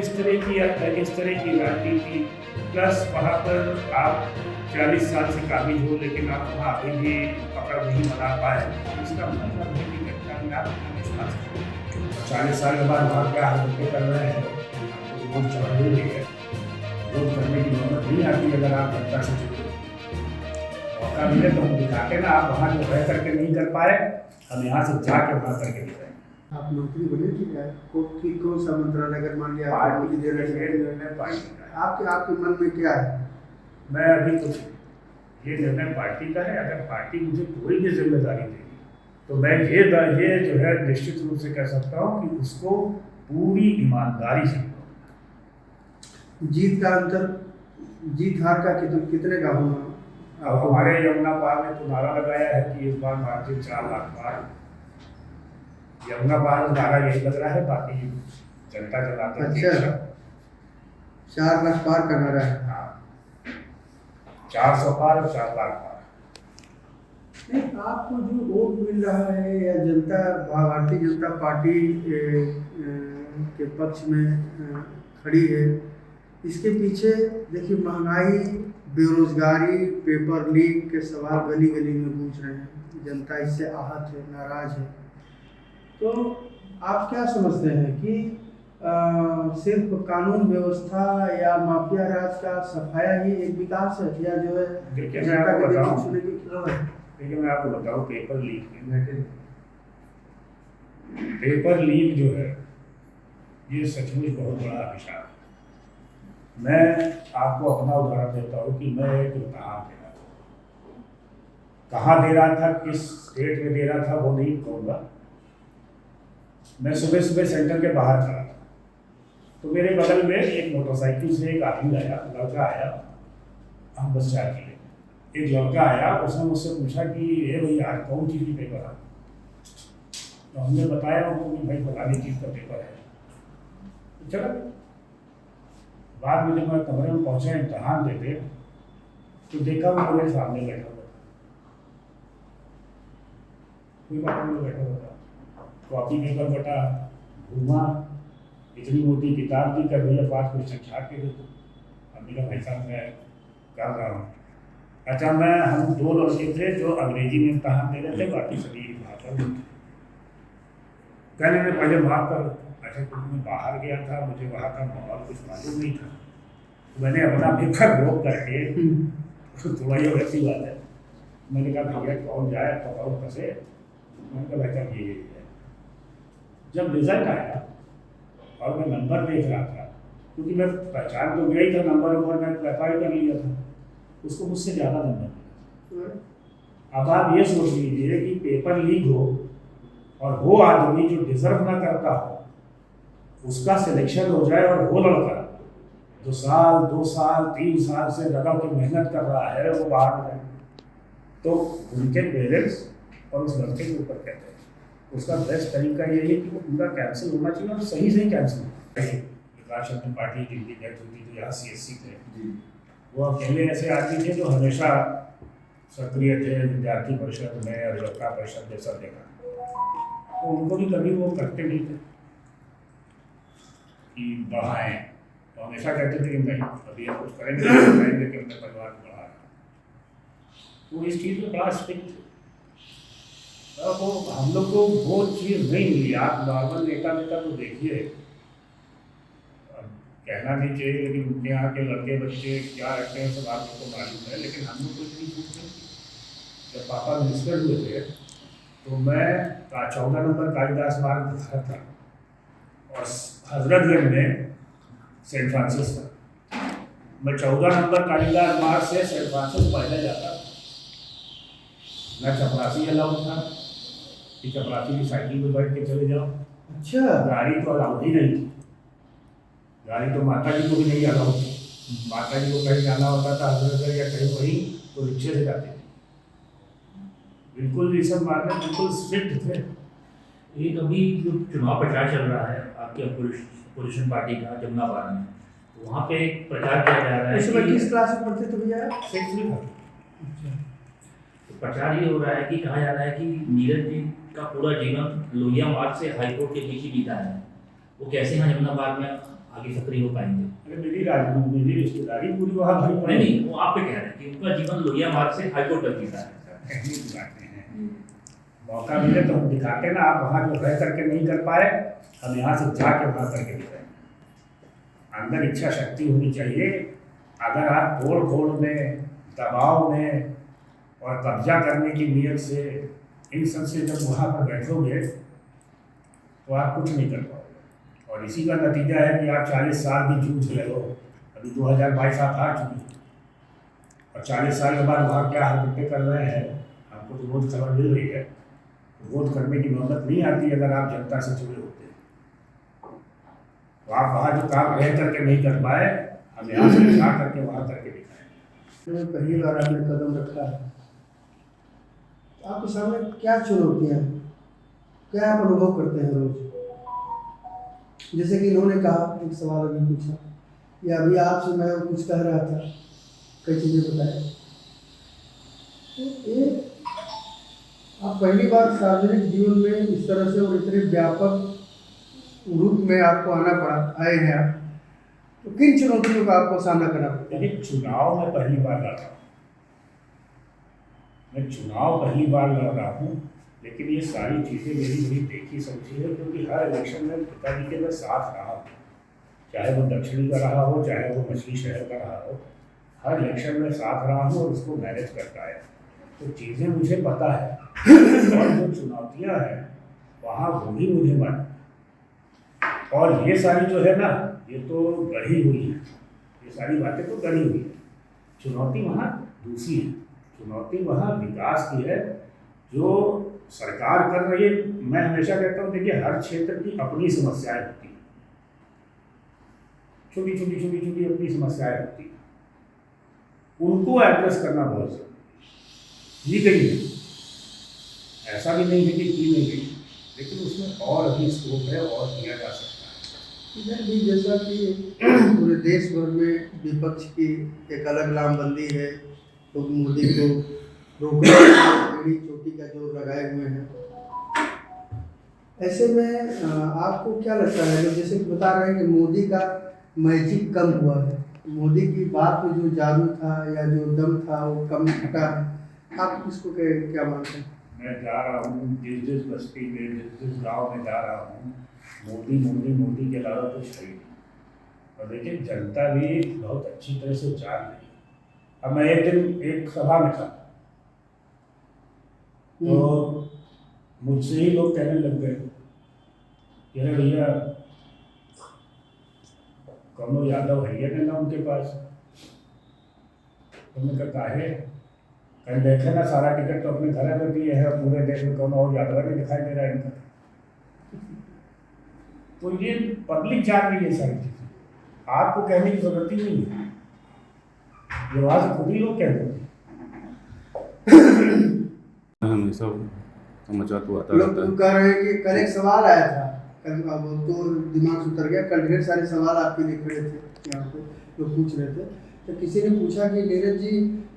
इस तरह की राजनीति, प्लस वहाँ पर आप 40 साल से काबिज हो लेकिन आप वहाँ अभी भी पकड़ नहीं बना पाए, इसका मतलब है कि जनता ने आप विश्वास करो। 40 साल के बाद वहाँ क्या हरकतें कर रहे हैं, आपको वोट जरूरी है। वोट करने की नौबत नहीं आती अगर आप जनता से जुड़े। मौका मिले तो हम दिखाते ना, आप वहाँ जो रह करके नहीं कर पाए, हम यहाँ से जाके वहाँ करके दिखाएं। आप नौकरी बने थी क्या? कौन सा मंत्रालय अगर मान लिया पार्टी दे रहे हैं, निर्णय पार्टी का है। आपके मन में क्या है? मैं अभी कुछ ये निर्णय पार्टी का है। अगर पार्टी मुझे कोई भी जिम्मेदारी देगी तो मैं ये जो है निश्चित रूप से कह सकता हूँ कि उसको पूरी ईमानदारी से करूँगा। जीत हार का कितने का होना? अब हमारे यमुना पार ने तो नारा लगाया है कि इस बार मार्जिन 4 लाख पार। यमुना पार में नारा यही लग रहा है, बाकी जनता जनाते हैं। अच्छा, 4 लाख पार का नारा है। हाँ, 400 पार और 4 लाख पार। नहीं, आपको जो वोट मिल रहा है या जनता भारतीय जनता पार्टी के पक्ष में खड़ी है, इसके पीछे देखिए महंगाई, बेरोजगारी, पेपर लीक के सवाल गली गली में गूंज रहे हैं। जनता इससे आहत है, नाराज है। तो आप क्या समझते हैं कि सिर्फ कानून व्यवस्था या माफिया राज का सफाया ही एक विकास है या जो है देखिए मैं आपको बताऊं, सुनने की है? देखिए मैं आपको बताऊं, पेपर लीक जो है ये सचमुच बहुत बड़ा अभिशाप है। मैं आपको अपना उदाहरण देता हूँ कि मैं एक इम्तहान दे रहा था, कहाँ दे रहा था, किस स्टेट में दे रहा था वो नहीं कहूँगा। मैं सुबह सुबह सेंटर के बाहर खड़ा था, तो मेरे बगल में एक मोटरसाइकिल से एक आदमी आया, लड़का आया, हम बस चाय के लिए। एक लड़का आया, उसने मुझसे पूछा कि ये भैया आज कौन चीज़ की पेपर है? तो हमने बताया उनको कि भाई फलानी चीज़ का पेपर है। तो चला, बाद में जब मैं कमरे में पहुँचा इम्तहान देते तो देखा वो मेरे सामने बैठा हुआ था, कोई बात नहीं बैठा हुआ था। कॉपी पेपर बटा, घूमा, इतनी मोटी किताब दी, कर भैया 5 क्वेश्चन छाट के दे दो। हमने कहा भाई साहब मैं कर रहा हूँ। अच्छा, हम 2 लड़के थे जो अंग्रेजी में इम्तहान दे रहे थे, बाकी सभी भाषा में थे। कहने में पहले माफ करो, अच्छा क्योंकि मैं बाहर गया था, मुझे वहाँ का माहौल कुछ मालूम नहीं था, तो मैंने अपना पेपर रोक करके थोड़ा ये वैसी बात है, मैंने कहा भैया कौन जाए पकाओ फंसे। मैंने कहा भाई साहब ये है। जब रिजल्ट आया और मैं नंबर देख रहा था, क्योंकि मैं पहचान तो गया ही था, नंबर मैं क्लैरिफाई कर लिया था, उसको मुझसे ज़्यादा नंबर मिला। अब आप ये सोच लीजिए कि पेपर लीक हो और वो आदमी जो डिजर्व ना करता हो उसका सिलेक्शन हो जाए, और वो लड़का जो 1 साल 2 साल 3 साल से लगा के मेहनत कर रहा है वो बाहर हो जाए, तो उनके पेरेंट्स और उस लड़के के ऊपर कहते हैं उसका बेस्ट तरीका यही है कि वो पूरा कैंसिल होना चाहिए, और सही सही कैंसिल। प्रकाश चंद्र पाटिल जिनकी डेथ हुई थी, जो यहाँ CSC थे, वो अकेले ऐसे आदमी थे जो हमेशा सक्रिय थे विद्यार्थी परिषद में, अधिवक्ता परिषद जैसा देखा, तो उनको भी कभी वो करते नहीं थे कि बढ़ाएं, तो हमेशा कहते थे कि नहीं अभी हम कुछ करेंगे कि अपने परिवार को बढ़ा। तो इस चीज़ में बड़ा स्ट्रिक्ट थे। तो हम लोग को वो चीज़ नहीं मिली। आप नॉर्मल नेता को देखिए, कहना नहीं चाहिए लेकिन उनके यहाँ के लड़के बच्चे क्या रखते हैं सब आप लोग को मालूम है, लेकिन हम लोग को इतनी छूट नहीं। जब पापा मिनिस्टर हुए थे तो मैं 14 नंबर कालिदास मार्ग पर था और हजरतगंज में सेंट फ्रांसिस था। मैं 14 नंबर कालिदास मार्ग से सेंट फ्रांसिस पहले जाता था। मैं चपरासी अलाउड था कि चपरासी की साइकिल में बैठ के चले जाओ। अच्छा, गाड़ी तो अलाउड ही नहीं थी, गाड़ी तो माता जी को भी नहीं अलाउड थी। माता जी को कहीं जाना होता था हजरतगंज या कहीं वहीं, तो रिक्शे से जाते थे। बिल्कुल ये सब मामले बिल्कुल स्ट्रिक्ट थे। एक अभी जो चुनाव प्रचार चल रहा है आपके अपोजिशन पार्टी का जमुना पार में, तो वहाँ पे एक प्रचार किया जा रहा है। इस समय किस क्लास में पढ़ते थे भैया? 6th में था। तो प्रचार ये हो रहा है कि कहा जा रहा है कि नीरज जी का पूरा जीवन लोहिया मार्ग से हाईकोर्ट के बीच ही बीता है। वो कैसे यहाँ जमुना पार में आगे सक्रिय हो पाएंगे? अरे मेरी रिश्तेदारी पूरी वहाँ भरी नहीं पड़ी नहीं, वो आप पे कह रहे हैं कि उनका जीवन लोहिया मार्ग से हाईकोर्ट तक जीता है। कहने की बातें हैं। मौका मिले तो हम दिखाते ना, आप वहाँ जो रह करके नहीं कर पाए, हम यहाँ से जाके वहाँ करके दिखाएंगे। अंदर इच्छा शक्ति होनी चाहिए। अगर आप तोड़ फोड़ में, दबाव में और कब्जा करने की नीयत से इन सब से जब वहाँ पर बैठोगे तो आप कुछ नहीं कर पाओगे। और इसी का नतीजा है कि आप 40 साल भी जूझ रहे हो। अभी 2022 आप आ चुकी हैं और 40 साल के बाद वहाँ क्या हरकतें कर रहे हैं आपको तो रोज खबर मिल रही है। वोट करने की नौबत नहीं आती अगर आप जनता से जुड़े होते हैं। तो आप वहाँ जो काम रह करके नहीं कर पाए, हम यहाँ से जा करके वहाँ करके दिखाएं। तो पहली बार आपने कदम रखा है, आपके सामने क्या चुनौतियाँ हैं, क्या आप अनुभव करते हैं रोज? जैसे कि इन्होंने कहा, एक सवाल अभी पूछा, या अभी आपसे मैं कुछ कह रहा था, कई चीज़ें बताए। तो ये आप पहली बार सार्वजनिक जीवन में इस तरह से और इतने व्यापक रूप में आपको आना पड़ा, आए हैं आप, तो किन चुनौतियों का आपको सामना करना पड़ता है? देखिए, चुनाव में पहली बार लड़ रहा हूँ, मैं चुनाव पहली बार लड़ रहा हूँ। लेकिन ये सारी चीज़ें मेरी बड़ी देखी समझी है, क्योंकि हर इलेक्शन में पिताजी के मैं साथ रहा हूँ, चाहे वो दक्षिणी का रहा हो, चाहे वो मछली शहर का रहा हो। हर इलेक्शन में साथ रहा हूँ और उसको मैनेज करता है, तो चीज़ें मुझे पता है। और जो चुनौतियाँ हैं वहाँ वो भी मुझे मालूम। और ये सारी जो है ना, ये तो गढ़ी हुई है, ये सारी बातें तो गढ़ी हुई है। चुनौती वहाँ दूसरी है, चुनौती वहाँ विकास की है जो सरकार कर रही है। मैं हमेशा कहता हूँ, देखिए हर क्षेत्र की अपनी समस्याएं होती हैं, छोटी छोटी छोटी छोटी अपनी समस्याएं होती हैं, उनको एड्रेस करना बहुत जरूरी है। ये गई है, ऐसा भी नहीं है कि की नहीं गई, लेकिन उसमें और अभी स्कोप है और किया जा सकता है। इधर भी जैसा कि पूरे देश भर में विपक्ष की एक अलग लामबंदी है, लोग मोदी को रोकने के लिए एड़ी चोटी का जोर लगाए हुए हैं। ऐसे में आपको क्या लगता है, लोग जैसे कि बता रहे हैं कि मोदी का मैजिक कम हुआ है, मोदी की बात में जो जादू था या जो दम था वो कम घटा है, आप इसको क्या मानते हैं? मैं जा रहा हूँ जिस बस्ती में, जिस गांव में जा रहा हूँ, मोदी मोदी मोदी के अलावा कुछ है ही नहीं। और देखिए, जनता भी बहुत अच्छी तरह से जान रही है। अब मैं एक दिन एक सभा में था, तो मुझसे ही लोग कहने लग गए कि अरे भैया, कौनो यादव है ना उनके पास? तो मैं कहा है, कहीं देखे ना, सारा टिकट तो अपने घर में दिए है, पूरे देश में कौन और यादव नहीं दिखाई दे रहा है इनका। तो ये पब्लिक जान रही है सारी चीजें, आपको कहने की जरूरत ही नहीं है, ये बात खुद ही लोग कहते हैं। हमेशा समाचार तो आता लोग रहता है। कह रहे हैं कि कल एक सवाल आया था, कल अब तो दिमाग से उतर गया, कल ढेर सारे सवाल आपके लिए खड़े थे यहाँ पे, लोग पूछ रहे थे। तो किसी ने पूछा कि नीरज जी,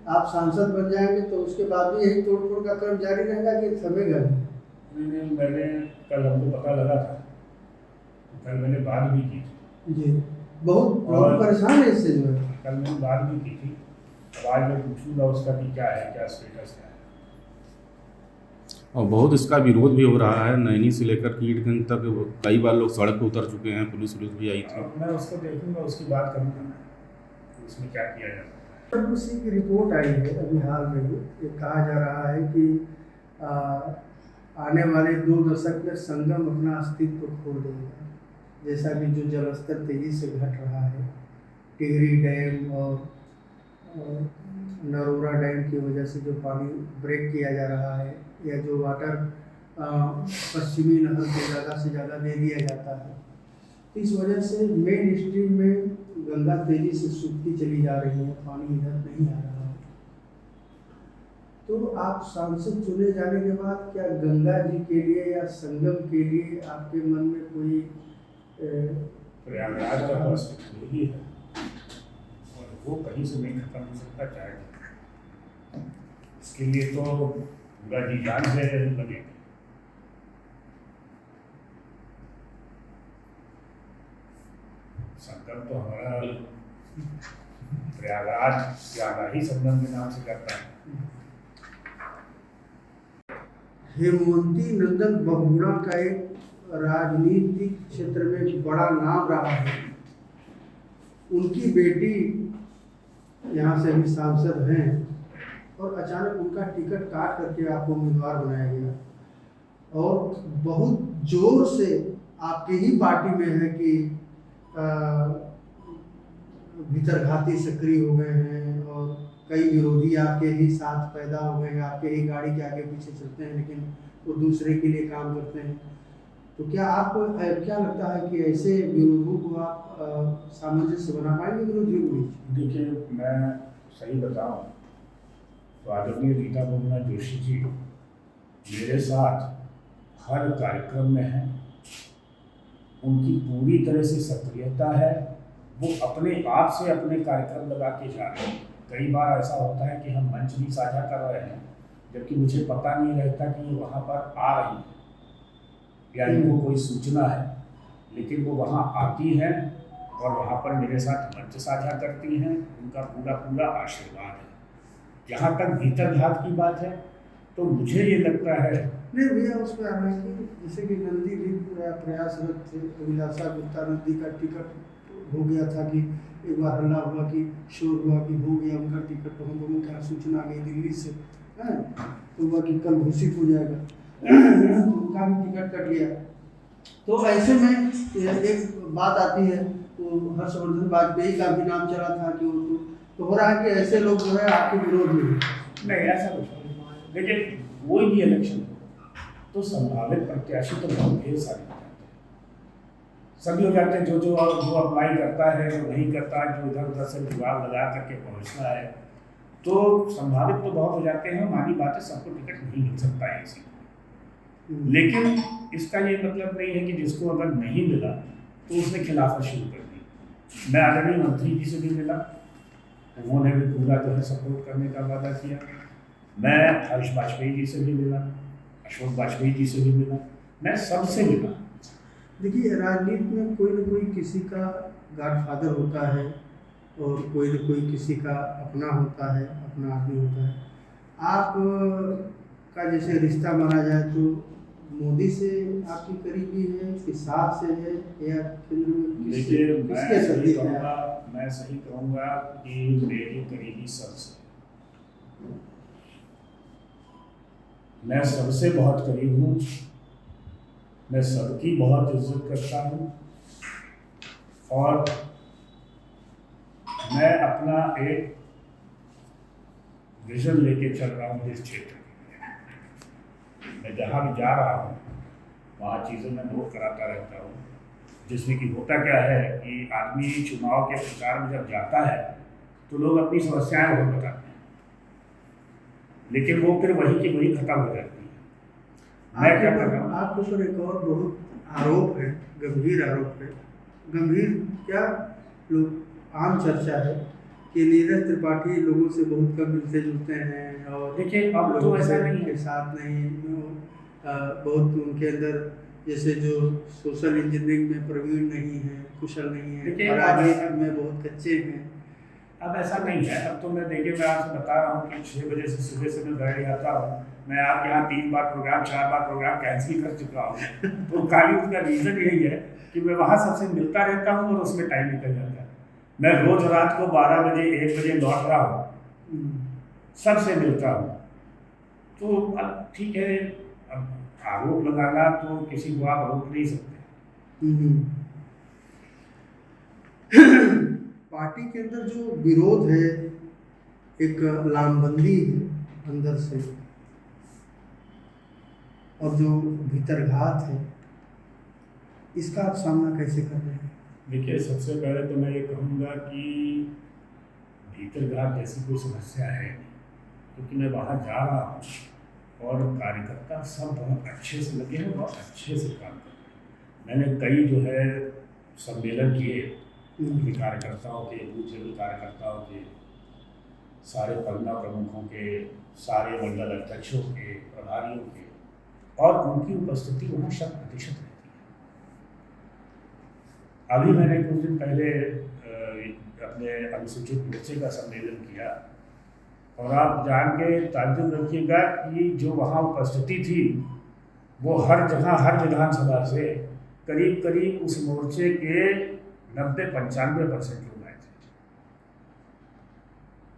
आप सांसद बन जाएंगे तो उसके बाद भी यही तोड़ फोड़ का क्रम जारी रहेगा कि थमेगा? नहीं, मैंने कल हमको पता लगा था, तो कल मैंने बात भी की थी जी, बहुत लोग परेशान है इससे जो है। कल मैंने बात भी की थी। अब आज मैं पूछूंगा उसका कि क्या है, क्या स्टेटस है। और बहुत इसका विरोध भी हो रहा है, नैनी से लेकर कीटगंज तक कई बार लोग सड़क पर उतर चुके हैं, पुलिस भी आई थी। अब मैं उसको देखूंगा, उसकी बात करूंगा कि उसमें क्या किया जा सकता है। उसी की रिपोर्ट आई है अभी हाल में ही, ये कहा जा रहा है कि आने वाले 2 दशक में संगम अपना अस्तित्व खो देगा, जैसा कि जो जलस्तर तेजी से घट रहा है, टिहरी डैम और नरोरा डैम की वजह से जो पानी ब्रेक किया जा रहा है, या जो वाटर पश्चिमी नहर को ज़्यादा से ज़्यादा दे दिया जाता है, तो इस वजह से मेन स्ट्रीम में गंगा तेजी से सूखती चली जा रही है, पानी इधर नहीं आ रहा है। तो आप सांसद चुने जाने के बाद क्या गंगा जी के लिए या संगम के लिए आपके मन में कोई प्रयागराज का अस्तित्व ही है और वो कहीं से नहीं खत्म हो सकता, चाहे इसके लिए तो गंगा जी जान से लगे। संगम तो हमारा प्रयागराज ज्यादा ही संगम के नाम से करता है। हेमवती नंदन बहुगुणा का एक राजनीतिक क्षेत्र में बड़ा नाम रहा है। उनकी बेटी यहाँ से अभी सांसद हैं और अचानक उनका टिकट काट करके आपको उम्मीदवार बनाया गया और बहुत जोर से आपकी ही पार्टी में है कि भीतरघाती सक्रिय हो गए हैं और कई विरोधी आपके ही साथ पैदा हो गए हैं, आपके ही गाड़ी के आगे पीछे चलते हैं लेकिन वो दूसरे के लिए काम करते हैं। तो क्या आपको क्या लगता है कि ऐसे विरोधों को आप सामंजस्य बना पाएंगे विरोधियों के बीच? देखिए, मैं सही बताऊं तो आदरणीय रीता बहुगुणा जोशी जी मेरे साथ हर कार्यक्रम में हैं। उनकी पूरी तरह से सक्रियता है। वो अपने आप से अपने कार्यक्रम लगा के जा रहे हैं। कई बार ऐसा होता है कि हम मंच भी साझा कर रहे हैं जबकि मुझे पता नहीं रहता कि ये वहाँ पर आ रही है या इनको कोई सूचना है, लेकिन वो वहाँ आती हैं और वहाँ पर मेरे साथ मंच साझा करती हैं। उनका पूरा पूरा आशीर्वाद है। जहाँ तक भीतरघात की बात है तो मुझे ये लगता है नहीं भैया, उसमें आना है कि जैसे कि नंदी भी प्रयासरत थे। अभिलाषा गुप्ता नंदी का टिकट हो गया था कि एक बार हल्ला हुआ कि शोर हुआ कि हो गया उनका टिकट, तो हम लोगों को सूचना आ गई दिल्ली से तो हुआ कि कल घोषित हो जाएगा तो उनका भी टिकट कट गया। तो ऐसे में एक बात आती है तो हर्षवर्धन वाजपेयी का भी नाम चला था कि तो हो रहा है कि ऐसे लोग जो है आपके विरोध में नहीं, ऐसा कुछ नहीं। देखिए, कोई भी इलेक्शन तो संभावित प्रत्याशी तो बहुत ढेर सारे हो जाते हैं। सभी हो जाते हैं, जो अप्लाई करता है जो नहीं करता है, जो इधर उधर से जुगाड़ लगा करके पहुँचना है, तो संभावित तो बहुत हो जाते हैं। मानी बात है, सबको टिकट नहीं मिल सकता है इसी। लेकिन इसका ये मतलब नहीं है कि जिसको अगर नहीं मिला तो उसने खिलाफत शुरू कर दी। मैं आदरणीय मंत्री जी से भी मिला, उन्होंने भी पूरा जो है सपोर्ट करने का वादा किया। मैं हरीश वाजपेयी जी से भी मिला, अशोक वाजपेयी जी से भी मिला, मैं सबसे मिला। देखिए, राजनीति में कोई न कोई किसी का गॉडफादर होता है और कोई न कोई किसी का अपना होता है, अपना आदमी होता है। आप का जैसे रिश्ता माना जाए तो मोदी से आपकी करीबी है कि शाह से है या केंद्र में देखिए, किसके नजदीक है? मैं सही कहूँगा कि मेरी करीबी सबसे, मैं सबसे बहुत करीब हूँ। मैं सबकी बहुत इज्जत करता हूँ और मैं अपना एक विजन लेके चल रहा हूँ इस क्षेत्र में। मैं जहाँ भी जा रहा हूँ वहाँ चीज़ें मैं नोट कराता रहता हूँ, जिसमें कि होता क्या है कि आदमी चुनाव के प्रचार में जब जाता है तो लोग अपनी समस्याएं बहुत बताते हैं, लेकिन वो फिर वही की वही खत्म हो जाती है। मैं क्या कर रहा हूँ, आपके ऊपर एक और बहुत आरोप है, गंभीर आरोप है। गंभीर क्या, लोग आम चर्चा है कि नीरज त्रिपाठी लोगों से बहुत कम मिलते जुलते हैं और देखिए अब तो ऐसा नहीं है, के साथ नहीं, बहुत उनके अंदर जैसे जो सोशल इंजीनियरिंग में प्रवीण नहीं है, कुशल नहीं है, देखिए, और राजनीति में बहुत कच्चे हैं। अब ऐसा नहीं है। अब तो मैं देखिए, मैं आपसे बता रहा हूँ कि 6 बजे से सुबह से मैं गाड़ी आता हूँ। मैं आपके यहाँ 3 बार प्रोग्राम 4 बार प्रोग्राम कैंसिल कर चुका हूँ। तो खाली उसका रीज़न यही है कि मैं वहाँ सबसे मिलता रहता हूँ और उसमें टाइम निकल जाता है। मैं रोज रात को 12 बजे 1 बजे लौट रहा हूँ, सबसे मिलता हूँ। तो अब ठीक है, अब आरोप लगाना तो किसी को आप रोक नहीं सकते। पार्टी के अंदर जो विरोध है, एक लामबंदी है अंदर से, और जो भीतरघात है, इसका आप सामना कैसे कर रहे हैं? देखिए, सबसे पहले तो मैं ये कहूँगा कि भीतरघात जैसी कोई समस्या है नहीं, क्योंकि मैं वहाँ जा रहा हूँ और कार्यकर्ता सब बहुत अच्छे से लगे हैं, बहुत अच्छे से काम कर रहे हैं। मैंने कई जो है सम्मेलन किए कार्यकर्ताओं के, बूथ लेवल कार्यकर्ताओं के, सारे पन्ना प्रमुखों के, सारे मंडल अध्यक्षों के, प्रभारियों के, और उनकी उपस्थिति वहाँ 100% रहती है। अभी मैंने कुछ दिन पहले अपने अनुसूचित मोर्चे का सम्मेलन किया और आप जान के ताज्जुब रखिएगा कि जो वहाँ उपस्थिति थी वो हर जगह हर विधानसभा से करीब करीब उस मोर्चे के 90-95% लोग आए थे।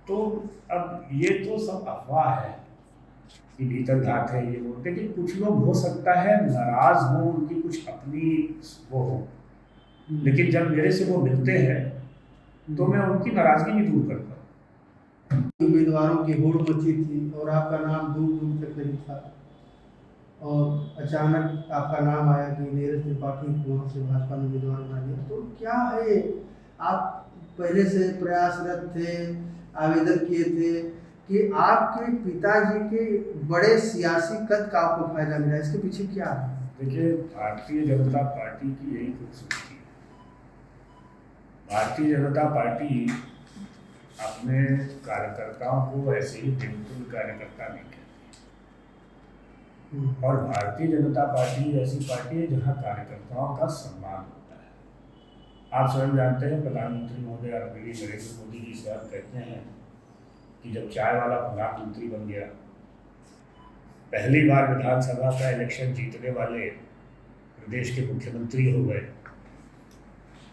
तो अब ये तो सब अफवाह है कि भीतर घात है ये वो, लेकिन कुछ लोग हो सकता है नाराज हो, उनकी कुछ अपनी वो हो, लेकिन जब मेरे से वो मिलते हैं तो मैं उनकी नाराजगी भी दूर करता हूँ। उम्मीदवारों की होड़ मची थी और आपका नाम दूर दूर तक नहीं था और अचानक आपका नाम आया कि नीरज त्रिपाठी को वहाँ से भाजपा ने उम्मीदवार बना दिया, तो क्या है, आप पहले से प्रयासरत थे, आवेदन किए थे कि आपके पिताजी के बड़े सियासी कद का आपको फायदा मिला, इसके पीछे क्या है? देखिए, भारतीय जनता पार्टी की यही खूबसूरती है। भारतीय जनता पार्टी अपने कार्यकर्ताओं को ऐसे ही बिल्कुल कार्यकर्ता नहीं कहती, और भारतीय जनता पार्टी ऐसी पार्टी है जहां कार्यकर्ताओं का सम्मान होता है। आप स्वयं जानते हैं, प्रधानमंत्री महोदय आदरणीय नरेंद्र मोदी जी साहब कहते हैं कि जब चाय वाला प्रधानमंत्री बन गया, पहली बार विधानसभा का इलेक्शन जीतने वाले प्रदेश के मुख्यमंत्री हो गए,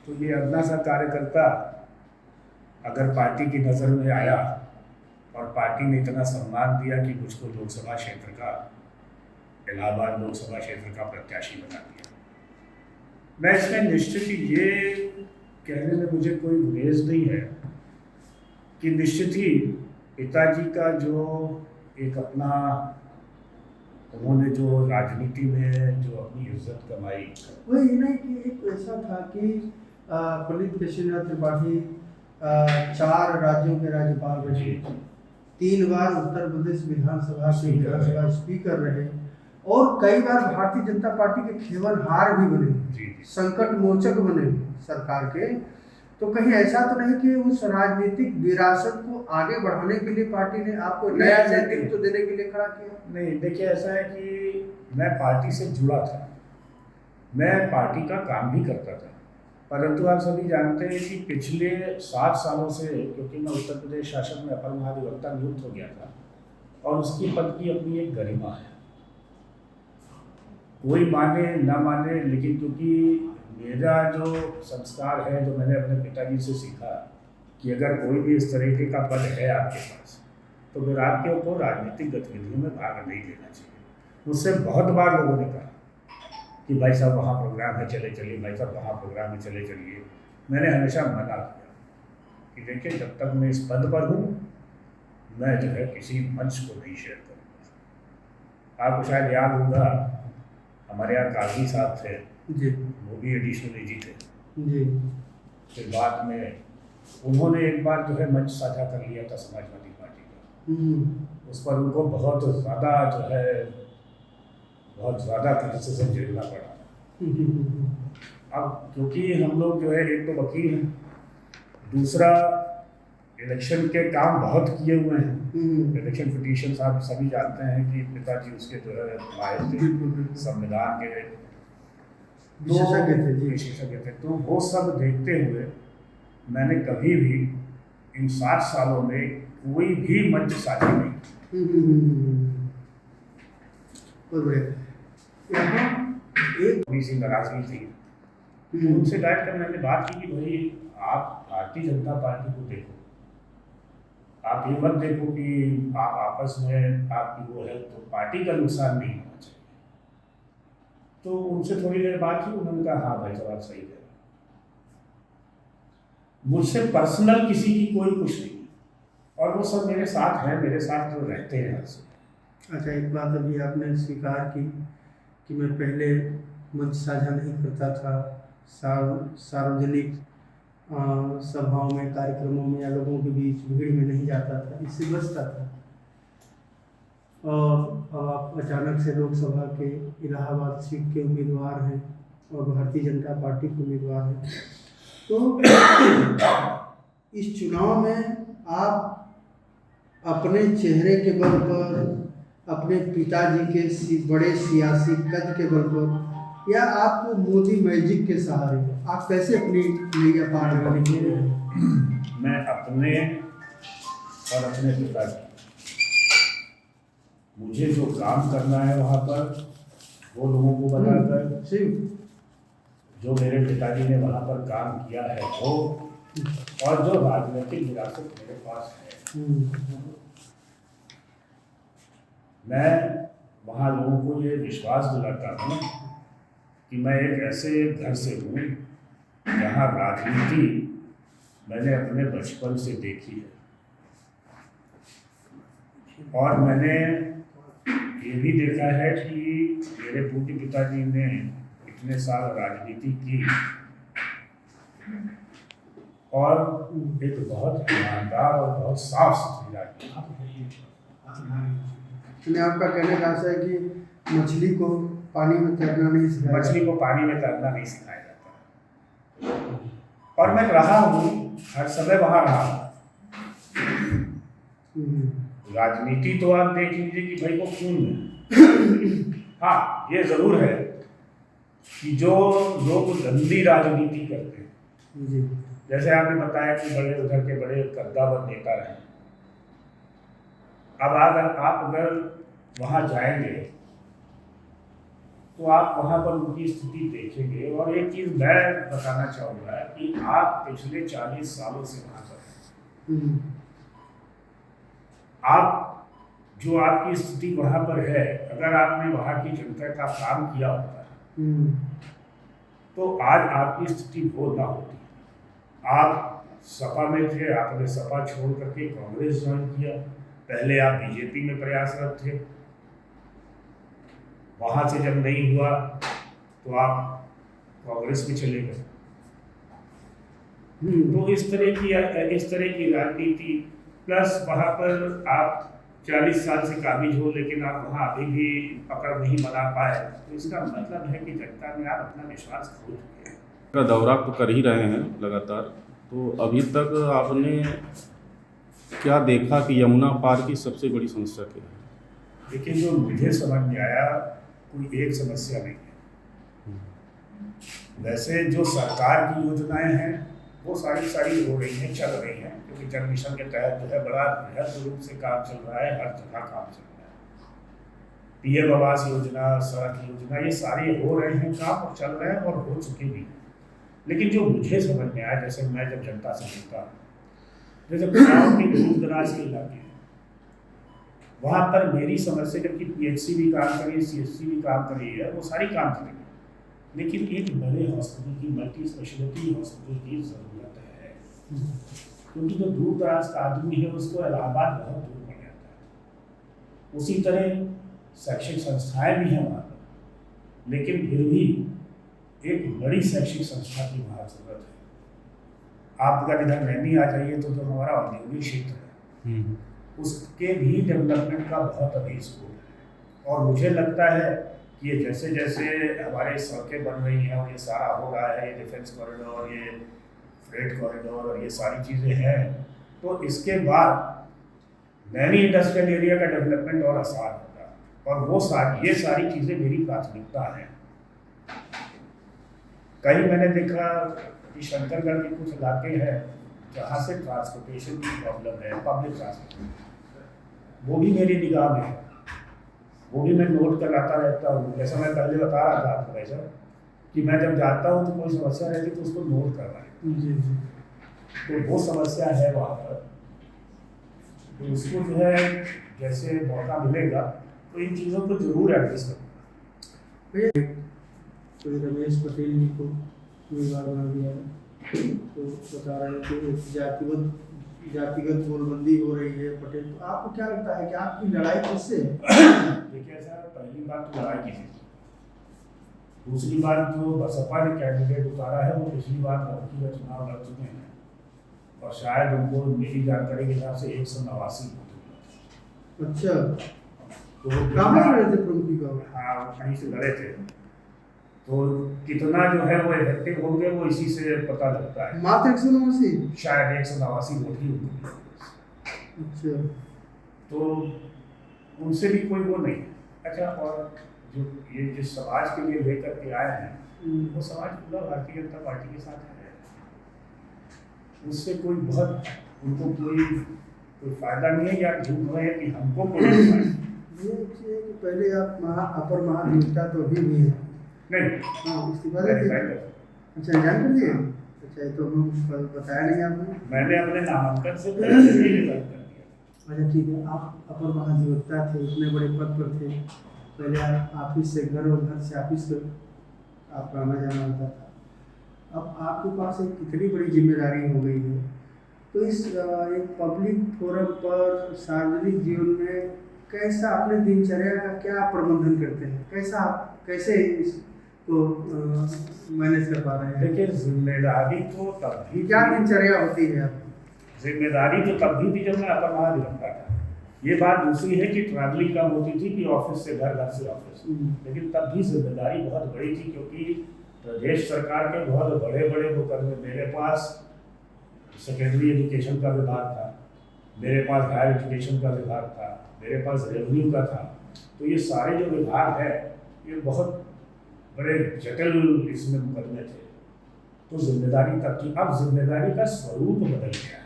तो ये अपना सा कार्यकर्ता अगर पार्टी की नज़र में आया और पार्टी ने इतना सम्मान दिया कि मुझको लोकसभा क्षेत्र का, इलाहाबाद लोकसभा क्षेत्र का प्रत्याशी बना दिया, मैं इसमें निश्चित ये कहने में मुझे कोई गुरेज नहीं है कि निश्चित ही पिताजी का जो एक अपना उन्होंने जो राजनीति में जो अपनी इज्जत कमाई, वो ये नहीं कि एक ऐसा था कि पंडित केशरीनाथ त्रिपाठी 4 राज्यों के राज्यपाल रहे, 3 बार उत्तर प्रदेश विधानसभा के स्पीकर रहे और कई बार भारतीय जनता पार्टी के खेवनहार भी बने, संकट मोचक बने सरकार के। तो कहीं ऐसा तो नहीं कि उस राजनीतिक विरासत को आगे बढ़ाने के लिए पार्टी ने आपको नया नेतृत्व देने के लिए खड़ा किया? नहीं, देखिए ऐसा है कि मैं पार्टी से जुड़ा था, मैं पार्टी का काम भी करता था, परंतु आप सभी जानते हैं कि पिछले 7 सालों से, क्योंकि मैं उत्तर प्रदेश शासन में अपर महाधिवक्ता नियुक्त हो गया था और उसकी पद की अपनी एक गरिमा है, कोई माने ना माने, लेकिन क्योंकि मेरा जो संस्कार है, जो मैंने अपने पिताजी से सीखा कि अगर कोई भी इस तरीके का पद है आपके पास तो फिर आपके ऊपर राजनीतिक गतिविधियों में भाग नहीं लेना चाहिए। मुझसे बहुत बार लोगों ने कहा कि भाई साहब वहाँ प्रोग्राम है चले चलिए, भाई साहब वहाँ प्रोग्राम है चले चलिए। मैंने हमेशा मना किया कि देखिए, जब तक मैं इस पद पर हूँ मैं जो है किसी मंच को नहीं शेयर करूँगा। आपको शायद याद होगा, हमारे यहाँ काजी साहब थे जी, वो भी एडिशनल एजी थे जी, फिर बाद में उन्होंने एक बार जो है मंच साझा कर लिया था समाजवादी पार्टी का, उस पर उनको बहुत ज़्यादा जो है बहुत ज़्यादा क्रिटिसिज्म झेलना पड़ा। अब क्योंकि हम लोग जो है एक तो वकील हैं, दूसरा इलेक्शन के काम बहुत किए हुए हैं, इलेक्शन पिटीशन आप सभी जानते हैं कि पिताजी उसके जो है माहिर थे, संविधान के विशेषज्ञ थे। तो वो सब देखते हुए मैंने कभी भी इन 7 सालों में कोई भी मंच साझा नहीं थोड़ी सी नाराजगी थी, तो उनसे बैठ कर मैंने बात की कि भाई आप भारतीय जनता पार्टी को देखो, आप ये मत देखो कि आप आपस में आपकी वो है तो पार्टी का नुकसान नहीं होना चाहिए। तो उनसे थोड़ी देर बात की, उन्होंने कहा हाँ भाई साहब आप सही कह रहे हैं। मुझसे पर्सनल किसी की कोई कुछ नहीं, और वो सब मेरे साथ हैं, मेरे साथ जो रहते हैं हर समय। अच्छा, एक बात अभी आपने स्वीकार की कि मैं पहले मंच साझा नहीं करता था, सार्वजनिक सभाओं में, कार्यक्रमों में या लोगों के बीच भीड़ में नहीं जाता था, इससे बचता था। और अब आप अचानक से लोकसभा के इलाहाबाद सीट के उम्मीदवार हैं और भारतीय जनता पार्टी के उम्मीदवार हैं, तो इस चुनाव में आप अपने चेहरे के बल पर, अपने पिताजी के बड़े सियासी कद के बल पर, या आपको मोदी मैजिक के सहारे आप कैसे अपनी नैया पार करेंगे? मैं अपने और अपने पिता की, मुझे जो काम करना है वहाँ पर वो लोगों को बताकर, शिव, जो मेरे पिताजी ने वहाँ पर काम किया है वो, और जो राजनीतिक विरासत मेरे पास है, मैं वहाँ लोगों को ये विश्वास दिलाता हूँ कि मैं एक ऐसे घर से हूँ जहाँ राजनीति मैंने अपने बचपन से देखी है, और मैंने ये भी देखा है कि मेरे पूज्य पिताजी ने इतने साल राजनीति की और एक बहुत ईमानदार और बहुत साफ सुथरी राजनीति। आपका कहने का आशा है कि मछली को पानी में तैरना नहीं सिखाया, मछली को पानी में तैरना नहीं सिखाया जाता, और मैं रहा हूँ, हर समय वहाँ रहा हूँ। राजनीति तो आप देख लीजिए कि भाई वो खून में। हाँ, ये जरूर है कि जो लोग गंदी राजनीति करते हैं, जी, जैसे आपने बताया कि बड़े उधर के बड़े कद्दावर नेता रहे, अब आप अगर वहाँ जाएंगे तो आप वहाँ पर उनकी स्थिति देखेंगे। और एक चीज़ मैं बताना चाहूँगा कि आप पिछले 40 सालों से वहाँ पर हैं, आप जो आपकी स्थिति वहाँ पर है, अगर आपने वहाँ की जनता का काम किया होता है तो आज आपकी स्थिति वो ना होती। आप सपा में थे, आपने सपा छोड़ करके कांग्रेस ज्वाइन किया, पहले आप बीजेपी में प्रयासरत थे, वहाँ से जब नहीं हुआ तो आप कांग्रेस में चले गए। तो इस तरह की राजनीति, प्लस वहाँ पर आप 40 साल से काबिज हो लेकिन आप वहाँ अभी भी पकड़ नहीं बना पाए, तो इसका मतलब है कि जनता में आप अपना विश्वास खो चुके हैं। का दौरा तो कर ही रहे हैं लगातार, तो अभी तक आपने क्या देखा कि यमुना पार की सबसे बड़ी समस्या क्या है? देखिए, जो मुझे समझ में आया, कोई एक समस्या नहीं है। वैसे जो सरकार की योजनाएं हैं वो सारी हो रही हैं, चल रही हैं, क्योंकि जल मिशन के तहत जो है बड़ा बृहद रूप से काम चल रहा है, हर जगह काम चल रहा है। पीएम आवास योजना, सड़क योजना, ये सारे हो रहे हैं काम, और चल रहे हैं और हो चुके भी। लेकिन जो मुझे समझ में आया, जैसे मैं जब जनता से मिलता हूँ, जैसे गाँव के दूर दराज के इलाके हैं, वहाँ पर मेरी समझ से जबकि पीएचसी भी काम करे, सीएचसी भी काम कर रही है, वो सारी काम करेंगे, लेकिन एक बड़े हॉस्पिटल की, मल्टी स्पेशलिटी हॉस्पिटल की ज़रूरत है, क्योंकि जो दूर दराज का आदमी है उसको इलाहाबाद बहुत दूर पड़ जाता है। उसी तरह शैक्षिक संस्थाएं भी हैं वहाँ पर, लेकिन फिर भी एक बड़ी शैक्षिक संस्था की वहाँ जरूरत है। आप अगर इधर नैनी आ जाइए तो जो हमारा औद्योगिक क्षेत्र है उसके भी डेवलपमेंट का बहुत अभी स्कोप है। और मुझे लगता है कि ये जैसे जैसे हमारे सड़कें बन रही हैं और ये सारा हो रहा है, ये डिफेंस कॉरिडोर, ये फ्रेट कॉरिडोर और ये सारी चीज़ें हैं, तो इसके बाद नैनी इंडस्ट्रियल एरिया का डेवलपमेंट और आसान होगा। और वो ये सारी चीज़ें मेरी प्राथमिकता हैं। कहीं मैंने देखा कि शंकरगढ़ के कुछ इलाके हैं जहाँ से ट्रांसपोर्टेशन की प्रॉब्लम है, पब्लिक ट्रांसपोर्टेशन, वो भी मेरी निगाह में है, वो भी मैं नोट कराता रहता हूँ। जैसा मैं पहले बता रहा था आपको वैसा कि मैं जब जाता हूँ तो कोई समस्या रहती तो उसको नोट करवाए, तो वो समस्या है वहाँ पर, तो उसको जो है जैसे मौका मिलेगा तो इन चीज़ों को जरूर एड्रेस करूँगा। तो रमेश पटेल जी को उम्मीदवार बना दिया है, तो बता रहे हैं कि एक जातिगत गोलबंदी हो रही है पटेल, तो आपको क्या लगता है कि आपकी लड़ाई किससे है? देखिए सर, पहली बात तो लड़ाई की थी, दूसरी बात जो बसपा ने कैंडिडेट उतारा है वो पिछली बार लड़की का चुनाव लड़ चुके हैं और शायद उनको मेरी जानकारी के हिसाब से 189 वोट। अच्छा, तो कहाँ से लड़े थे प्रमुखी का? हाँ, कहीं से लड़े थे, तो कितना जो है वो इफेक्टिव होंगे वो इसी से पता लगता है। मात्र 189, शायद 189 वोट ही होंगे। अच्छा, तो उनसे भी कोई वो नहीं है। अच्छा, और जो ये जिस समाज के लिए लेकर के आए हैं वो समाज पूरा भारतीय जनता पार्टी के साथ है, उससे कोई बहुत उनको कोई फायदा नहीं है, या झूठ है कि हमको कोई नुकसान नहीं। ये चीज़ है कि पहले आप अपर महाधिवक्ता तो अभी भी हैं नहीं, हाँ, इस्तीफा दे दिए। अच्छा, जान कर दिए। अच्छा, ये तो हम बताया नहीं आपने। मैंने अपने नामांकन से पहले ही रिजाइन कर दिया। अच्छा ठीक है, आप अपर महाधिवक्ता थे, इतने बड़े पद पर थे, पहले आप ऑफिस से घर और घर से ऑफिस पर आपका आना जाना होता था। अब आपके पास एक इतनी बड़ी जिम्मेदारी हो गई है, तो इस एक पब्लिक फोरम पर सार्वजनिक जीवन में कैसा अपने दिनचर्या का क्या प्रबंधन करते हैं, कैसे इसको मैनेज कर पा रहे हैं? देखिए, जिम्मेदारी तो तब भी, क्या दिनचर्या होती है आपकी? जिम्मेदारी तो तब भी थी जब मैं अपर महाधिवक्ता था। ये बात दूसरी है कि ट्रैवलिंग कम होती थी कि ऑफिस से घर, घर से ऑफिस, लेकिन तब भी जिम्मेदारी बहुत बड़ी थी, क्योंकि प्रदेश सरकार के बहुत बड़े बड़े मुकदमे, मेरे पास सेकेंडरी एजुकेशन का विभाग था, मेरे पास हायर एजुकेशन का विभाग था, मेरे पास रेवेन्यू का था। तो ये सारे जो विभाग है, ये बहुत बड़े जटिल इसमें मुकदमे थे, तो जिम्मेदारी तब थी। अब जिम्मेदारी का स्वरूप बदल गया है।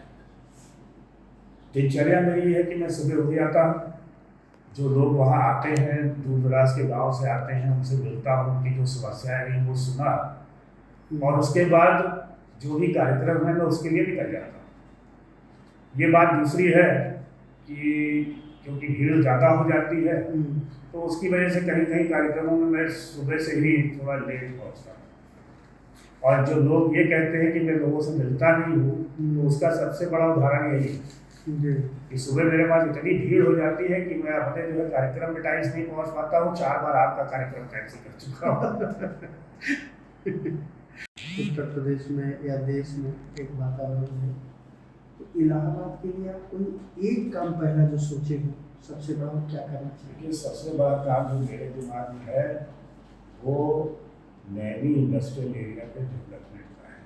दिनचर्या मेरी है कि मैं सुबह उठ जाता हूँ, जो लोग वहाँ आते हैं, दूर दराज के गांव से आते हैं, उनसे मिलता हूँ, उनकी जो समस्याएं रही वो सुना, और उसके बाद जो भी कार्यक्रम है मैं उसके लिए निकल जाता हूँ। ये बात दूसरी है कि क्योंकि भीड़ ज़्यादा हो जाती है, तो उसकी वजह से कहीं कहीं कार्यक्रमों में मैं सुबह से ही थोड़ा लेट पहुँचता हूँ। और जो लोग ये कहते हैं कि मैं लोगों से मिलता नहीं हूँ, तो उसका सबसे बड़ा उदाहरण यही है कि सुबह मेरे पास इतनी भीड़ हो जाती है कि मैं अपने जो है कार्यक्रम में टाइम से नहीं पहुँच पाता हूँ। 4 बार आपका कार्यक्रम कैंसिल कर चुका हूँ। उत्तर प्रदेश में या देश में एक वातावरण है, तो इलाहाबाद के लिए आप कोई एक काम पहला जो सोचे हो, सबसे बड़ा क्या करना चाहिए? सबसे बड़ा काम जो मेरे दिमाग में है वो नैनी इंडस्ट्रियल एरिया के डेवलपमेंट का है।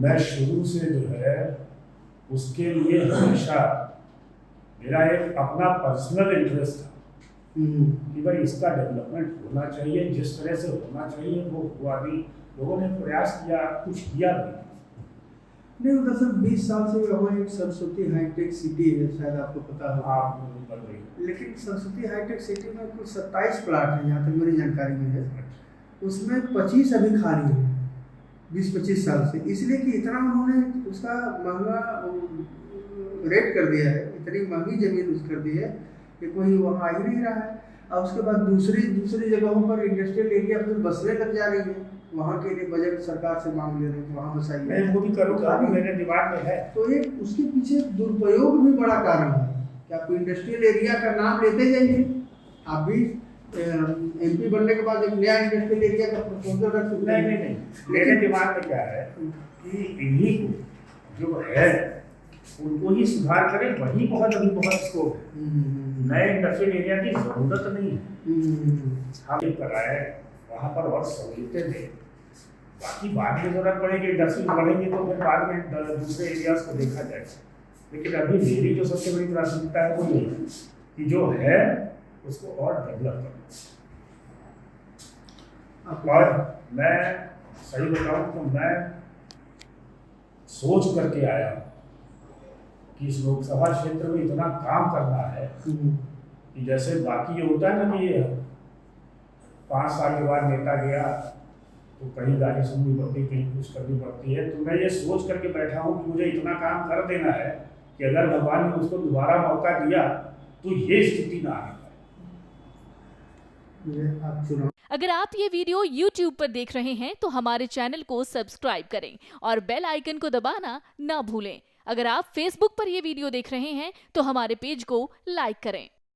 मैं शुरू से जो है उसके लिए हमेशा मेरा एक अपना पर्सनल इंटरेस्ट था कि भाई इसका डेवलपमेंट होना चाहिए, जिस तरह से होना चाहिए वो हुआ भी। लोगों ने प्रयास किया, कुछ किया भी नहीं। दरअसल 20 साल से वहाँ एक सरस्वती हाईटेक सिटी है, शायद आपको पता हो। आप बन रही, लेकिन सरस्वती हाईटेक सिटी में कुल 27 प्लाट है, जहाँ तक मेरी जानकारी में है। उसमें 25 अभी खाली है 20-25 साल से, इसलिए कि इतना उन्होंने उसका महंगा रेट कर दिया है, इतनी महंगी ज़मीन उस कर दी है कि कोई वहाँ आ ही नहीं रहा है। और उसके बाद दूसरी जगहों पर इंडस्ट्रियल एरिया फिर बसने लग जा रही है, वहाँ के लिए बजट सरकार से मांग ले रहे हैं, वहाँ बसाइए। मैं वो भी करूँगा, मेरे दिमाग में है। तो ये उसके पीछे दुरुपयोग भी बड़ा कारण है कि आप इंडस्ट्रियल एरिया का नाम लेते जाइए। आप भी MP बनने के बाद एक नया इंडस्ट्रियल एरिया का प्रपोजल रख सकते हैं। नहीं, मेरे दिमाग में क्या है कि इन्हीं को जो है उनको ही सुधार करें, वही बहुत स्कोप है। नए इंडस्ट्रियल एरिया की जरूरत नहीं है। हम कराए वहाँ पर और सहूलियतें दें, बाकी बाद में जरूरत पड़ेगी, इंडस्ट्री बढ़ेंगे तो फिर बाद में दूसरे एरियाज को देखा जाएगा। लेकिन अभी मेरी जो सबसे बड़ी प्राथमिकता है वो ये है कि जो है उसको और डेवलप करना। और मैं सही बताऊं तो मैं सोच करके आया कि इस लोकसभा क्षेत्र में इतना काम करना है कि जैसे बाकी ये होता है ना कि 5 साल के बाद नेता गया तो कहीं गाली सुननी पड़ती, कहीं कुछ करनी पड़ती है। तो मैं ये सोच करके बैठा हूँ कि मुझे इतना काम कर देना है कि अगर भगवान ने उसको दोबारा मौका दिया तो ये स्थिति ना आने पाए। अगर आप ये वीडियो YouTube पर देख रहे हैं तो हमारे चैनल को सब्सक्राइब करें और बेल आइकन को दबाना ना भूलें। अगर आप Facebook पर ये वीडियो देख रहे हैं तो हमारे पेज को लाइक करें।